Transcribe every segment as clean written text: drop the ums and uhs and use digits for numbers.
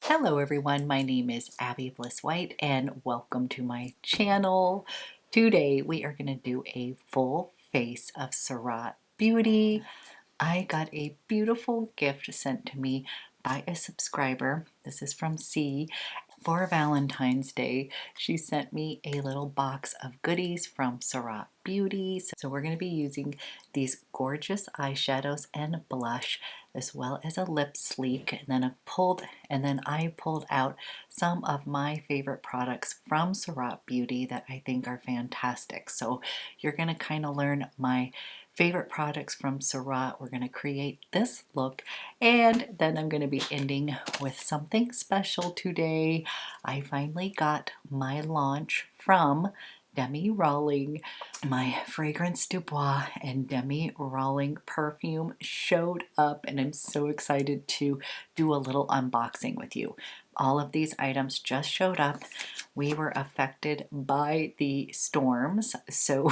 Hello everyone, my name is Abby Bliss White and welcome to my channel. Today we are going to do a full face of Surratt beauty. I got a beautiful gift sent to me by a subscriber. This is from C. For Valentine's Day, she sent me a little box of goodies from Surratt Beauty. So we're going to be using these gorgeous eyeshadows and blush, as well as a lip sleek. And then I pulled out some of my favorite products from Surratt Beauty that I think are fantastic. So you're going to kind of learn my favorite products from Surratt. We're going to create this look, and then I'm going to be ending with something special today. I finally got my launch from Demi Rawling. My fragrance du Bois and Demi Rawling perfume showed up, and I'm so excited to do a little unboxing with you. All of these items just showed up. We were affected by the storms, so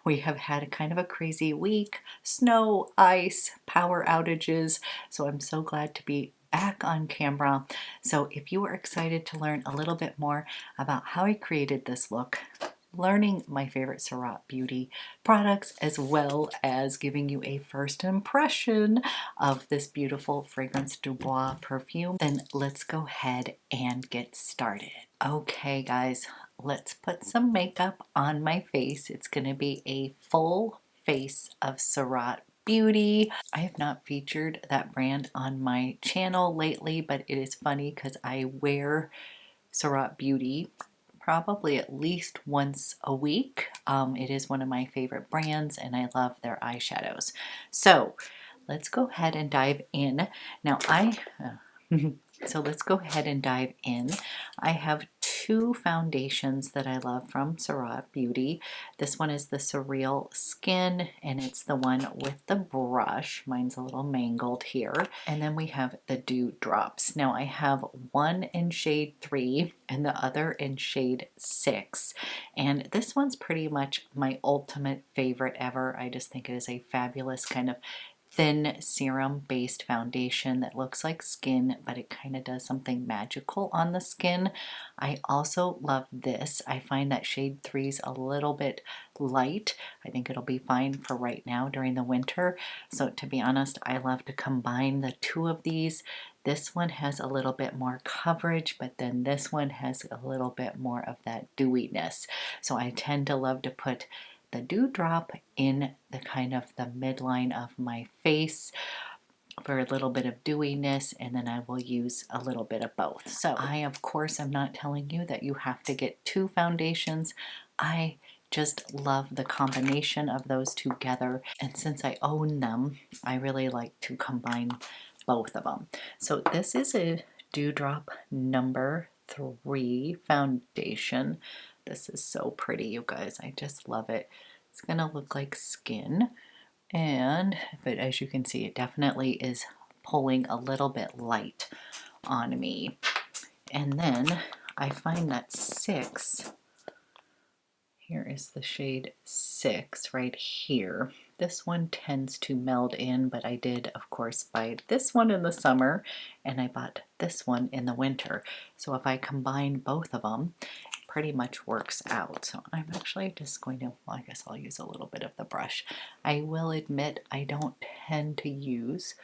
we have had a kind of a crazy week. Snow, ice, power outages, so I'm so glad to be back on camera. So if you are excited to learn a little bit more about how I created this look, learning my favorite Surratt Beauty products, as well as giving you a first impression of this beautiful Fragrance du Bois perfume, then let's go ahead and get started. Okay guys, let's put some makeup on my face. It's going to be a full face of Surratt Beauty. I have not featured that brand on my channel lately, but it is funny because I wear Surratt Beauty probably at least once a week. It is one of my favorite brands and I love their eyeshadows. So let's go ahead and dive in. Now so let's go ahead and dive in. I have two foundations that I love from Surratt Beauty. This one is the SURREAL Skin, and it's the one with the brush. Mine's a little mangled here. And then we have the Dew Drops. Now I have one in shade 3 and the other in shade 6. And this one's pretty much my ultimate favorite ever. I just think it is a fabulous kind of thin serum based foundation that looks like skin, but it kind of does something magical on the skin. I also love this. I find that shade 3 is a little bit light. I think it'll be fine for right now during the winter. So to be honest, I love to combine the two of these. This one has a little bit more coverage, but then this one has a little bit more of that dewiness. So I tend to love to put the dewdrop in the kind of the midline of my face for a little bit of dewiness, and then I will use a little bit of both. So I, of course, am not telling you that you have to get two foundations. I just love the combination of those together, and since I own them, I really like to combine both of them. So this is a Dewdrop number 3 foundation. This is so pretty, you guys. I just love it. It's gonna look like skin, but as you can see, it definitely is pulling a little bit light on me. And then I find that 6, here is the shade 6 right here. This one tends to meld in, but I did, of course, buy this one in the summer, and I bought this one in the winter. So if I combine both of them, it pretty much works out. So I'm actually just going to, well, I guess I'll use a little bit of the brush. I will admit I don't tend to use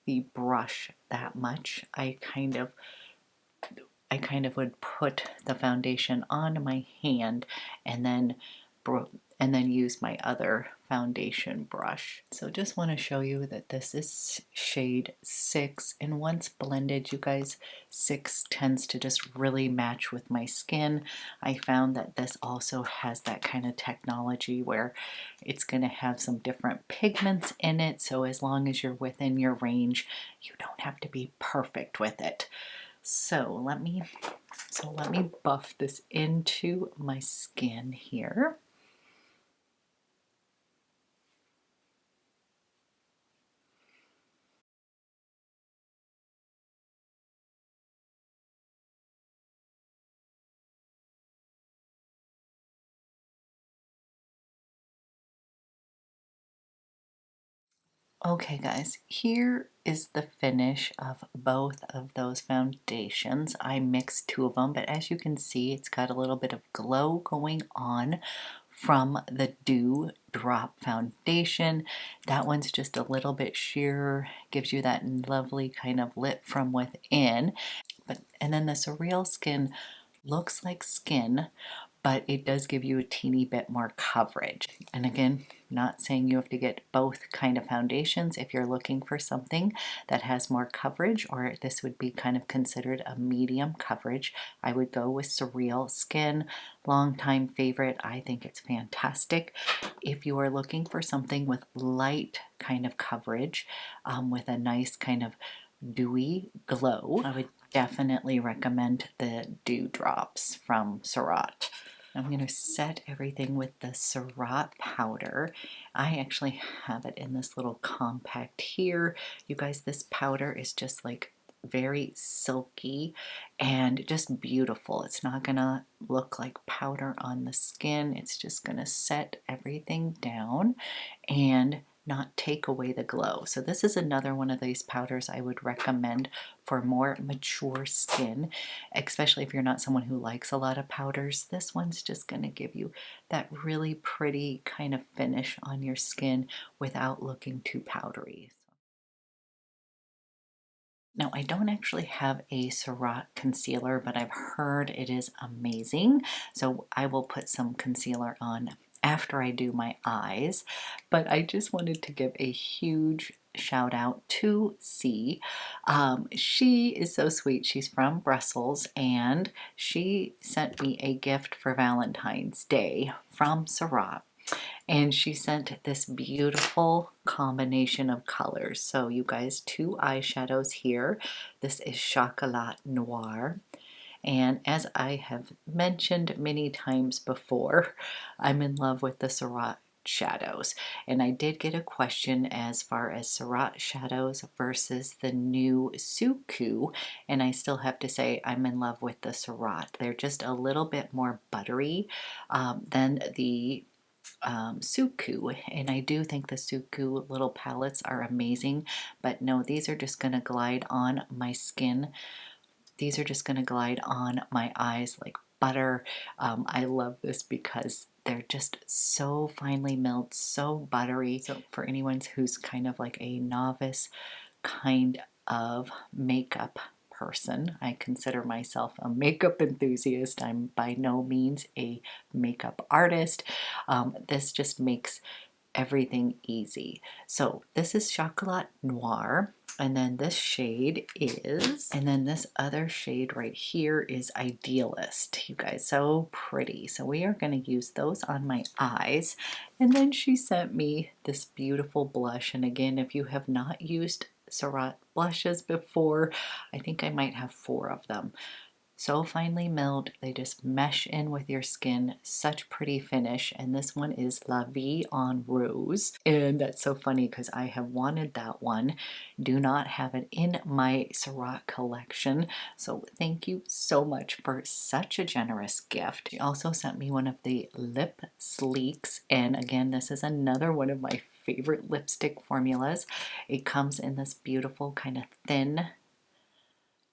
the brush that much. I kind of would put the foundation on my hand and then use my other foundation brush. So just want to show you that this is shade 6, and once blended, you guys, 6 tends to just really match with my skin. I found that this also has that kind of technology where it's going to have some different pigments in it, so as long as you're within your range, you don't have to be perfect with it. So let me buff this into my skin here. Okay guys, here is the finish of both of those foundations. I mixed two of them, but as you can see, it's got a little bit of glow going on from the Dew Drop Foundation. That one's just a little bit sheer, gives you that lovely kind of lit from within. And then the Surreal Skin looks like skin, but it does give you a teeny bit more coverage. And again, not saying you have to get both kind of foundations. If you're looking for something that has more coverage, or this would be kind of considered a medium coverage, I would go with Surreal Skin. Longtime favorite. I think it's fantastic. If you are looking for something with light kind of coverage, with a nice kind of dewy glow, I would definitely recommend the Dew Drops from Surratt. I'm going to set everything with the Surratt powder. I actually have it in this little compact here. You guys, this powder is just like very silky and just beautiful. It's not going to look like powder on the skin. It's just going to set everything down and not take away the glow. So this is another one of these powders I would recommend for more mature skin, especially if you're not someone who likes a lot of powders. This one's just going to give you that really pretty kind of finish on your skin without looking too powdery. Now, I don't actually have a Surratt concealer, but I've heard it is amazing. So I will put some concealer on after I do my eyes. But I just wanted to give a huge shout out to C. She is so sweet. She's from Brussels and she sent me a gift for Valentine's Day from Surratt. And she sent this beautiful combination of colors. So you guys, two eyeshadows here. This is Chocolat Noir. And as I have mentioned many times before, I'm in love with the Surratt shadows. And I did get a question as far as Surratt shadows versus the new Suku. And I still have to say I'm in love with the Surratt. They're just a little bit more buttery than the Suku, and I do think the Suku little palettes are amazing, but no, these are just going to glide on my skin. These are just going to glide on my eyes like butter. I love this because they're just so finely milled, so buttery. So for anyone who's kind of like a novice kind of makeup person, I consider myself a makeup enthusiast. I'm by no means a makeup artist. This just makes everything easy. So this is Chocolat Noir. And then this shade is, and then this other shade right here is Idealist. You guys, so pretty. So we are going to use those on my eyes. And then she sent me this beautiful blush. And again, if you have not used Surratt blushes before, I think I might have 4 of them. So finely milled, they just mesh in with your skin. Such pretty finish. And this one is La Vie en Rose. And that's so funny because I have wanted that one. Do not have it in my Surratt collection. So thank you so much for such a generous gift. She also sent me one of the lip sleeks. And again, this is another one of my favorite lipstick formulas. It comes in this beautiful kind of thin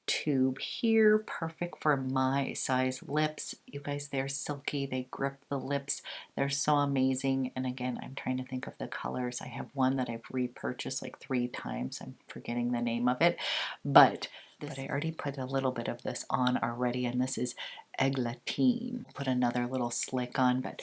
tube here, perfect for my size lips. You guys, they're silky, they grip the lips, they're so amazing. And again, I'm trying to think of the colors. I have one that I've repurchased like 3 times. I'm forgetting the name of it, but I already put a little bit of this on already, and this is Eglantine. Put another little slick on, but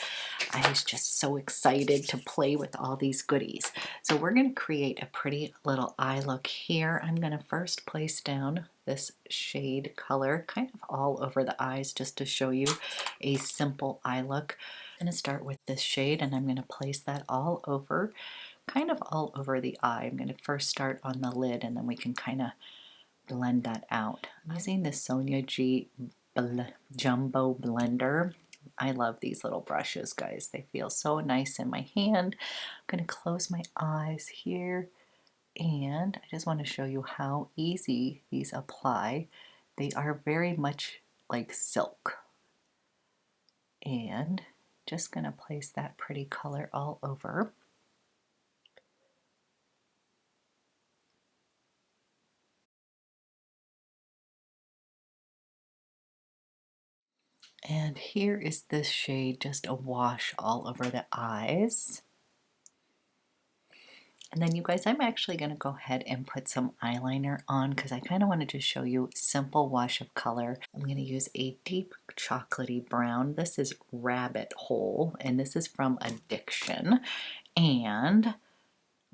I was just so excited to play with all these goodies. So we're going to create a pretty little eye look here. I'm going to first place down this shade color kind of all over the eyes just to show you a simple eye look. I'm going to start with this shade and I'm going to place that all over, kind of all over the eye. I'm going to first start on the lid and then we can kind of blend that out. I'm using the Sonia G Jumbo Blender. I love these little brushes, guys. They feel so nice in my hand. I'm going to close my eyes here. And I just want to show you how easy these apply. They are very much like silk. And just going to place that pretty color all over. And here is this shade, just a wash all over the eyes. And then you guys, I'm actually going to go ahead and put some eyeliner on because I kind of wanted to show you simple wash of color. I'm going to use a deep chocolatey brown. This is Rabbit Hole, and this is from Addiction. And let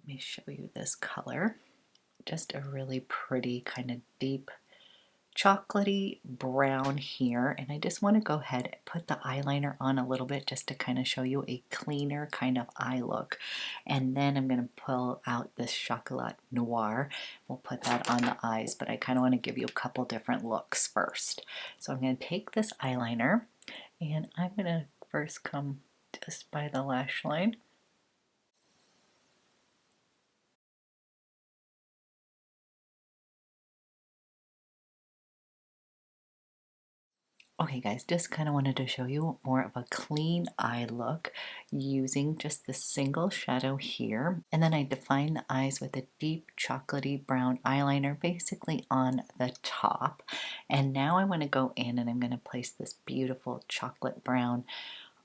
me show you this color. Just a really pretty kind of deep chocolatey brown here, and I just want to go ahead and put the eyeliner on a little bit just to kind of show you a cleaner kind of eye look. And then I'm going to pull out this Chocolat Noir. We'll put that on the eyes, but I kind of want to give you a couple different looks first. So I'm going to take this eyeliner and I'm going to first come just by the lash line. Okay guys, just kind of wanted to show you more of a clean eye look using just the single shadow here. And then I define the eyes with a deep chocolatey brown eyeliner basically on the top. And now I want to go in and I'm going to place this beautiful chocolate brown.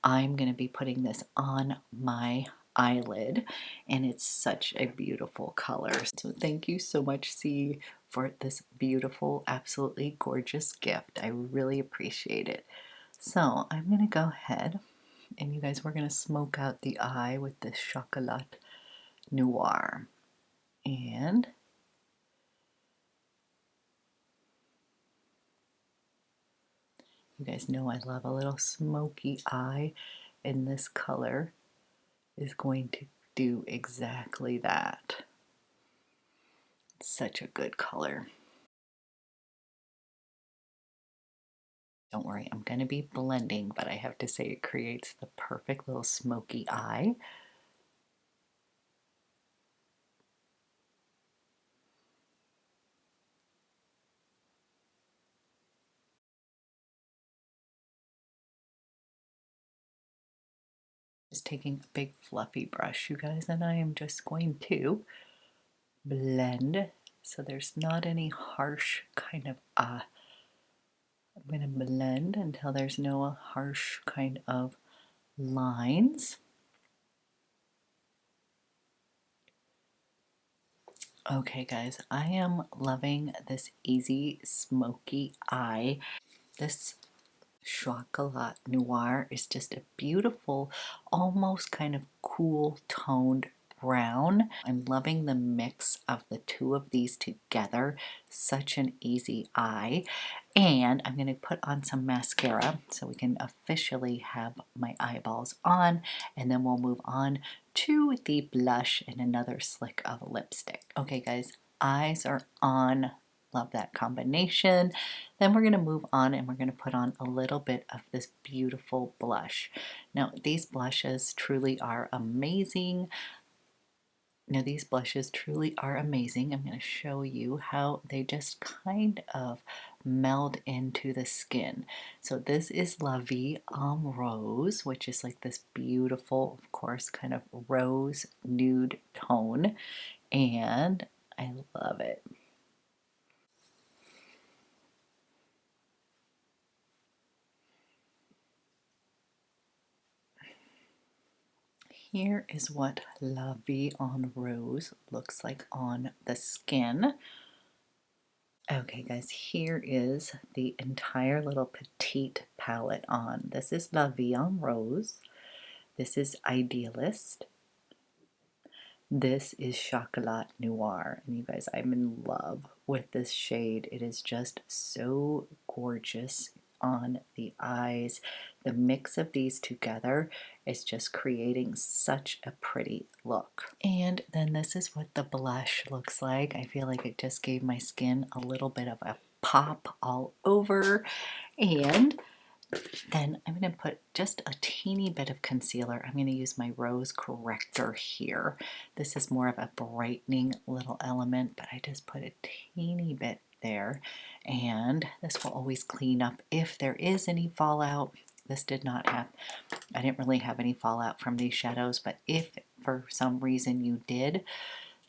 I'm going to be putting this on my eyelid, and it's such a beautiful color. So thank you so much, C, for this beautiful, absolutely gorgeous gift. I really appreciate it. So I'm going to go ahead and you guys, we're going to smoke out the eye with this Chocolat Noir. And you guys know I love a little smoky eye, and this color is going to do exactly that. It's such a good color. Don't worry, I'm going to be blending, but I have to say it creates the perfect little smoky eye. Just taking a big fluffy brush, you guys, and I am just going to blend so there's not any harsh kind of I'm going to blend until there's no harsh kind of lines. Okay guys, I am loving this easy smoky eye. This Chocolat Noir is just a beautiful, almost kind of cool toned brown. I'm loving the mix of the two of these together. Such an easy eye. And I'm going to put on some mascara so we can officially have my eyeballs on, and then we'll move on to the blush and another slick of lipstick. Okay guys, eyes are on. Love that combination. Then we're going to move on and we're going to put on a little bit of this beautiful blush. Now these blushes truly are amazing. Now these blushes truly are amazing. I'm going to show you how they just kind of meld into the skin. So this is La Vie en Rose, which is like this beautiful, of course, kind of rose nude tone. And I love it. Here is what La Vie en Rose looks like on the skin. Okay guys, here is the entire little petite palette on. This is La Vie en Rose. This is Idealist. This is Chocolat Noir. And you guys, I'm in love with this shade. It is just so gorgeous on the eyes. The mix of these together is just creating such a pretty look. And then this is what the blush looks like. I feel like it just gave my skin a little bit of a pop all over. And then I'm going to put just a teeny bit of concealer. I'm going to use my Rose Corrector here. This is more of a brightening little element, but I just put a teeny bit there. And this will always clean up if there is any fallout. This did not have, I didn't really have any fallout from these shadows, but if for some reason you did,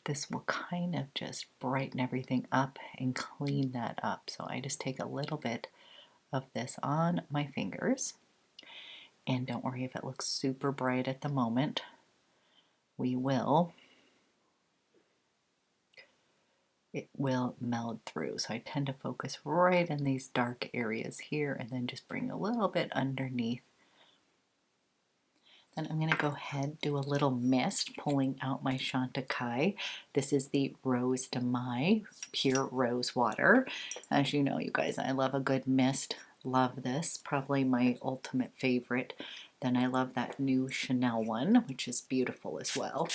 this will kind of just brighten everything up and clean that up. So I just take a little bit of this on my fingers. And don't worry if it looks super bright at the moment. It will meld through. So I tend to focus right in these dark areas here and then just bring a little bit underneath. Then I'm going to go ahead, do a little mist, pulling out my Chantecaille. This is the Rose de Mai Pure Rose Water. As you know, you guys, I love a good mist. Love this, probably my ultimate favorite. Then I love that new Chanel one, which is beautiful as well.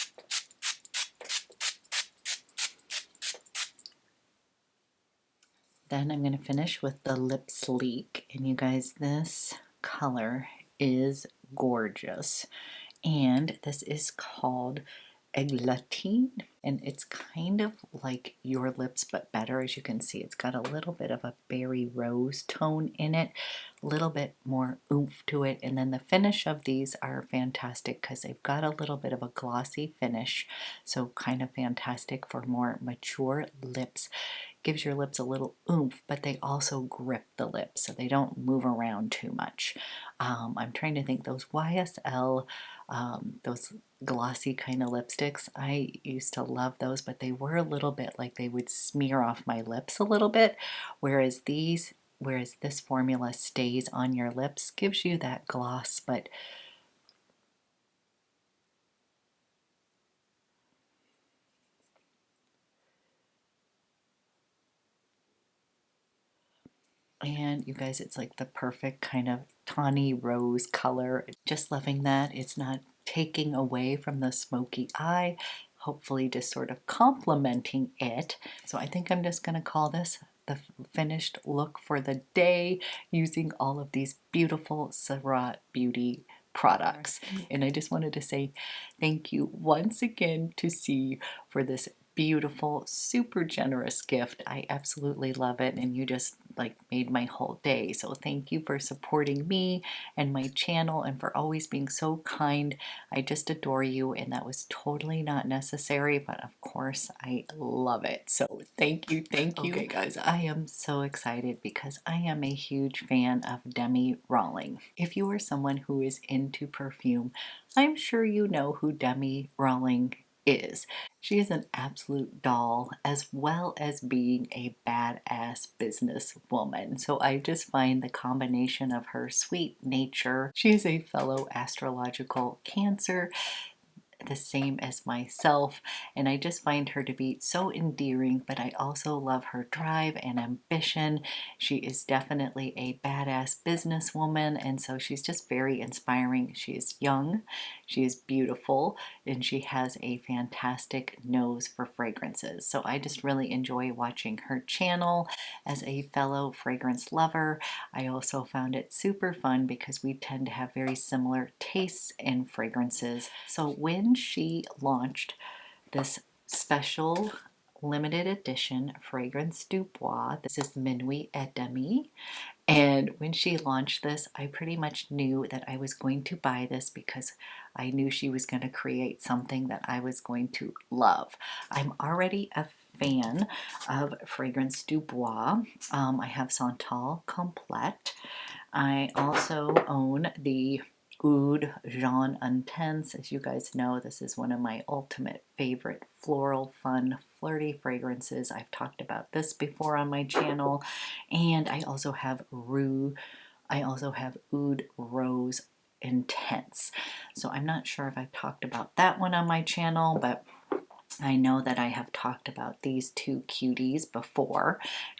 Then I'm going to finish with the Lip Sleek. And you guys, this color is gorgeous. And this is called Églantine, and it's kind of like Your Lips but better. As you can see, it's got a little bit of a berry rose tone in it, a little bit more oomph to it, and then the finish of these are fantastic because they've got a little bit of a glossy finish, so kind of fantastic for more mature lips. Gives your lips a little oomph, but they also grip the lips so they don't move around too much. I'm trying to think, those YSL, those glossy kind of lipsticks, I used to love those, but they were a little bit like they would smear off my lips a little bit, whereas this formula stays on your lips, gives you that gloss, but and you guys, it's like the perfect kind of tawny rose color. Just loving that. It's not taking away from the smoky eye, hopefully just sort of complementing it. So I think I'm just going to call this the finished look for the day using all of these beautiful Surratt Beauty products. And I just wanted to say thank you once again to C for this beautiful, super generous gift. I absolutely love it, and you just like made my whole day. So thank you for supporting me and my channel and for always being so kind. I just adore you, and that was totally not necessary, but of course I love it. So thank you, thank you. Okay guys, I am so excited because I am a huge fan of Demi Rawling. If you are someone who is into perfume, I'm sure you know who Demi Rawling is. She is an absolute doll, as well as being a badass businesswoman. So I just find the combination of her sweet nature. She is a fellow astrological Cancer, the same as myself, and I just find her to be so endearing, but I also love her drive and ambition. She is definitely a badass businesswoman, and so she's just very inspiring. She is young, she is beautiful, and she has a fantastic nose for fragrances. So I just really enjoy watching her channel. As a fellow fragrance lover, I also found it super fun because we tend to have very similar tastes in fragrances. So when she launched this special limited edition fragrance du Bois, this is Minuit et Demi, and when she launched this, I pretty much knew that I was going to buy this because I knew she was going to create something that I was going to love. I'm already a fan of fragrance du Bois. I have Santal Complet. I also own the Oud Jaune Intense. As you guys know, this is one of my ultimate favorite floral, fun, flirty fragrances. I've talked about this before on my channel. And I also have Oud Rose Intense. So I'm not sure if I've talked about that one on my channel, but I know that I have talked about these two cuties before,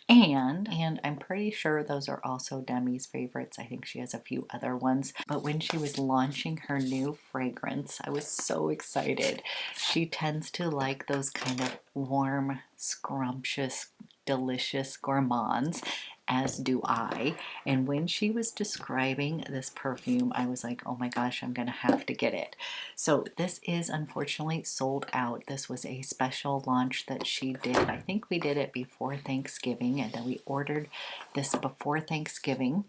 and I'm pretty sure those are also Demi's favorites. I think she has a few other ones, but when she was launching her new fragrance, I was so excited. She tends to like those kind of warm, scrumptious, delicious gourmands, as do I. And when she was describing this perfume, I was like, oh my gosh, I'm gonna have to get it. So this is unfortunately sold out. This was a special launch that she did. I think we did it before Thanksgiving, and then we ordered this before Thanksgiving.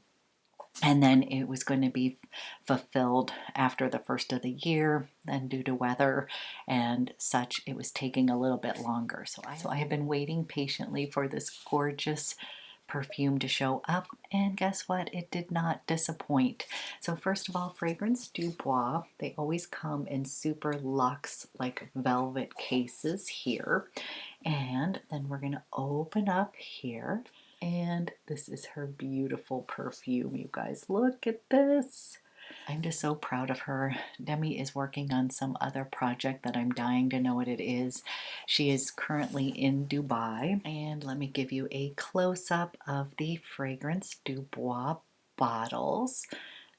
And then it was going to be fulfilled after the first of the year. Then due to weather and such, it was taking a little bit longer. So I have been waiting patiently for this gorgeous perfume to show up, and guess what? It did not disappoint. So first of all, Fragrance du Bois. They always come in super luxe, like velvet cases here. And then we're gonna open up here, and this is her beautiful perfume. You guys, look at this. I'm just so proud of her. Demi is working on some other project that I'm dying to know what it is. She is currently in Dubai, and let me give you a close-up of the Fragrance du Bois bottles.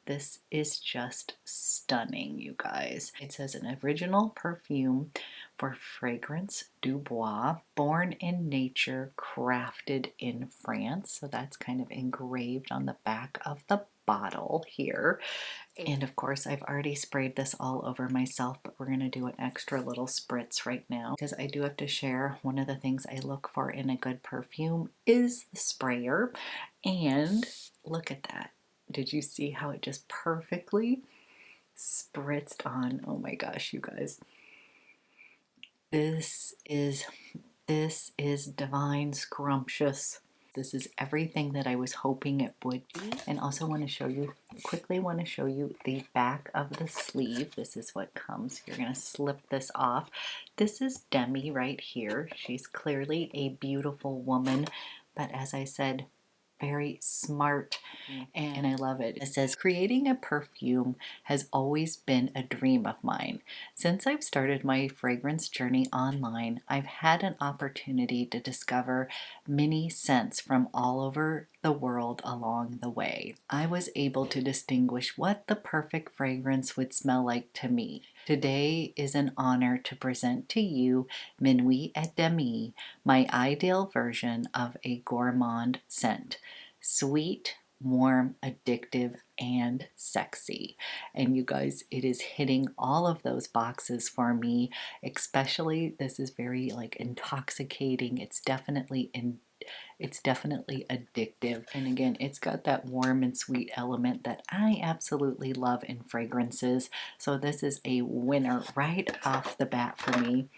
This is just stunning, you guys. It says an original perfume for Fragrance du Bois, born in nature, crafted in France. So that's kind of engraved on the back of the bottle here. And of course, I've already sprayed this all over myself, but we're going to do an extra little spritz right now because I do have to share one of the things I look for in a good perfume is the sprayer. And look at that. Did you see how it just perfectly spritzed on? Oh my gosh, you guys. This is divine scrumptious. This is everything that I was hoping it would be. And also want to show you, quickly want to show you the back of the sleeve. This is what comes. You're going to slip this off. This is Demi right here. She's clearly a beautiful woman, but as I said, very smart, and I love it. It says, creating a perfume has always been a dream of mine. Since I've started my fragrance journey online, I've had an opportunity to discover many scents from all over the world along the way. I was able to distinguish what the perfect fragrance would smell like to me. Today is an honor to present to you Minuit et Demi, my ideal version of a gourmand scent. Sweet, warm, addictive, and sexy. And you guys, it is hitting all of those boxes for me. Especially, this is very like intoxicating. It's definitely addictive. And again, it's got that warm and sweet element that I absolutely love in fragrances. So this is a winner right off the bat for me.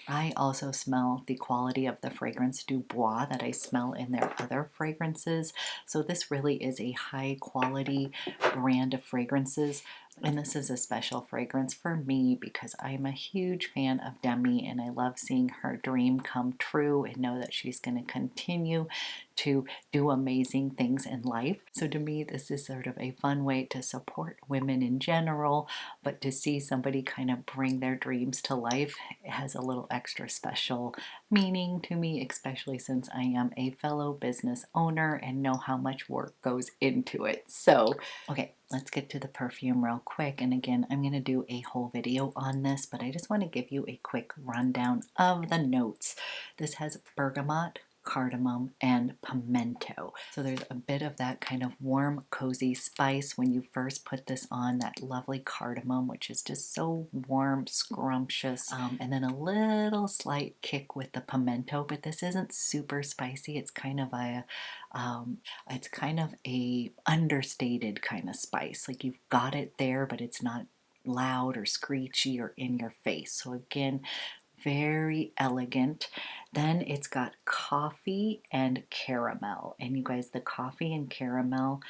I also smell the quality of the Fragrance du Bois that I smell in their other fragrances. So this really is a high quality brand of fragrances. And this is a special fragrance for me because I'm a huge fan of Demi and I love seeing her dream come true and know that she's going to continue to do amazing things in life. So to me, this is sort of a fun way to support women in general, but to see somebody kind of bring their dreams to life has a little extra special meaning to me, especially since I am a fellow business owner and know how much work goes into it. So, okay, let's get to the perfume real quick. And again, I'm going to do a whole video on this, but I just want to give you a quick rundown of the notes. This has bergamot, cardamom, and pimento. So there's a bit of that kind of warm, cozy spice when you first put this on, that lovely cardamom, which is just so warm, scrumptious, and then a little slight kick with the pimento, but this isn't super spicy. It's kind of a understated kind of spice. Like you've got it there, but it's not loud or screechy or in your face. So again, very elegant. Then it's got coffee and caramel. And you guys, the coffee and caramel,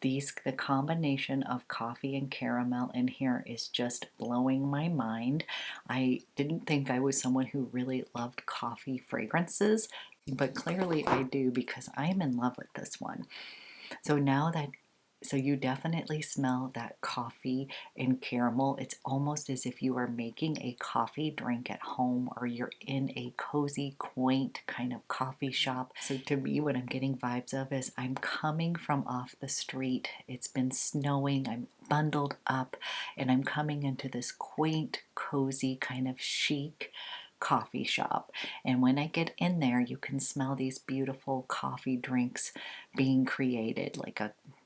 the combination of coffee and caramel in here is just blowing my mind. I didn't think I was someone who really loved coffee fragrances, but clearly I do because I'm in love with this one. So you definitely smell that coffee and caramel. It's almost as if you are making a coffee drink at home or you're in a cozy, quaint kind of coffee shop. So to me, what I'm getting vibes of is I'm coming from off the street. It's been snowing. I'm bundled up and I'm coming into this quaint, cozy, kind of chic coffee shop. And when I get in there, you can smell these beautiful coffee drinks being created, like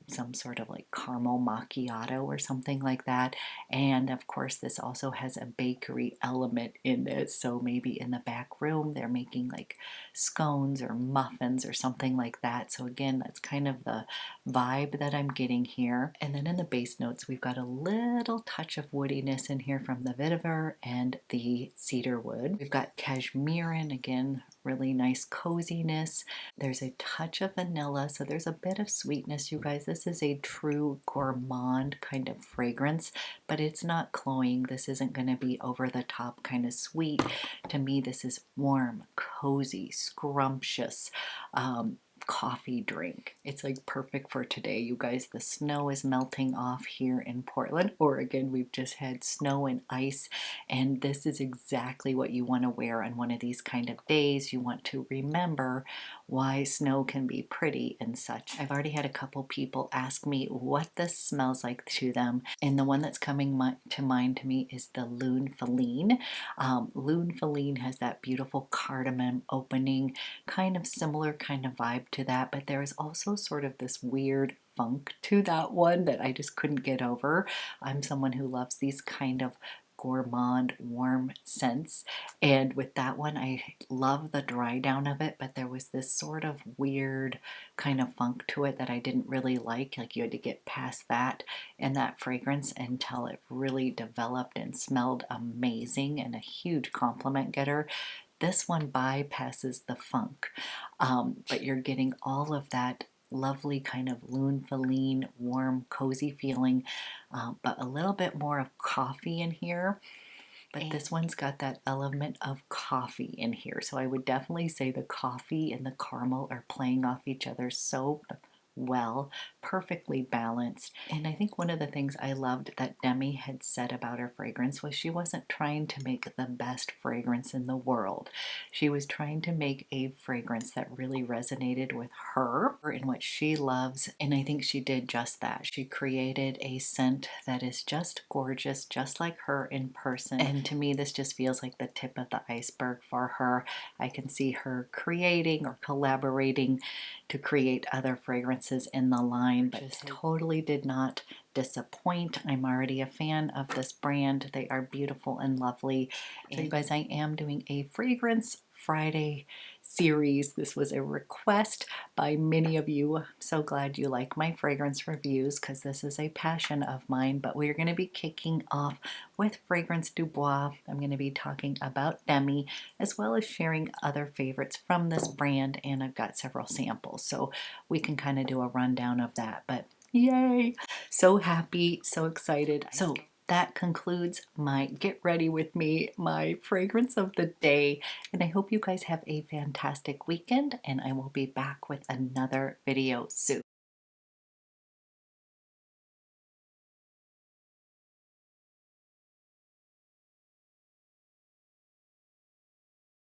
some sort of like caramel macchiato or something like that. And of course, this also has a bakery element in this. So maybe in the back room, they're making like scones or muffins or something like that. So again, that's kind of the vibe that I'm getting here. And then in the base notes, we've got a little touch of woodiness in here from the vetiver and the cedar wood. We've got cashmere in, again, really nice coziness. There's a touch of vanilla, so there's a bit of sweetness, you guys. This is a true gourmand kind of fragrance, but it's not cloying. This isn't going to be over the top kind of sweet. To me, this is warm, cozy, scrumptious. Coffee drink. It's like perfect for today, you guys. The snow is melting off here in Portland, Oregon. We've just had snow and ice, and this is exactly what you want to wear on one of these kind of days. You want to remember why snow can be pretty and such. I've already had a couple people ask me what this smells like to them, and the one that's coming to mind to me is the Lune Feline. Lune Feline has that beautiful cardamom opening, kind of similar kind of vibe to that, but there is also sort of this weird funk to that one that I just couldn't get over. I'm someone who loves these kind of gourmand warm scents, and with that one I love the dry down of it, but there was this sort of weird kind of funk to it that I didn't really like you had to get past that and that fragrance until it really developed and smelled amazing and a huge compliment getter. This one bypasses the funk, but you're getting all of that lovely kind of Lune Feline, warm, cozy feeling, but a little bit more of coffee in here. But this one's got that element of coffee in here. So I would definitely say the coffee and the caramel are playing off each other so well, perfectly balanced. And I think one of the things I loved that Demi had said about her fragrance was she wasn't trying to make the best fragrance in the world. She was trying to make a fragrance that really resonated with her and what she loves, and I think she did just that. She created a scent that is just gorgeous, just like her in person, and to me this just feels like the tip of the iceberg for her. I can see her creating or collaborating to create other fragrances in the line, but just totally did not disappoint. I'm already a fan of this brand. They are beautiful and lovely. So you guys, I am doing a Fragrance Friday series. This was a request by many of you. I'm so glad you like my fragrance reviews because this is a passion of mine, but we're going to be kicking off with Fragrance du Bois. I'm going to be talking about Demi as well as sharing other favorites from this brand, and I've got several samples so we can kind of do a rundown of that. But yay! So happy, so excited. So that concludes my get ready with me, my fragrance of the day, and I hope you guys have a fantastic weekend, and I will be back with another video soon.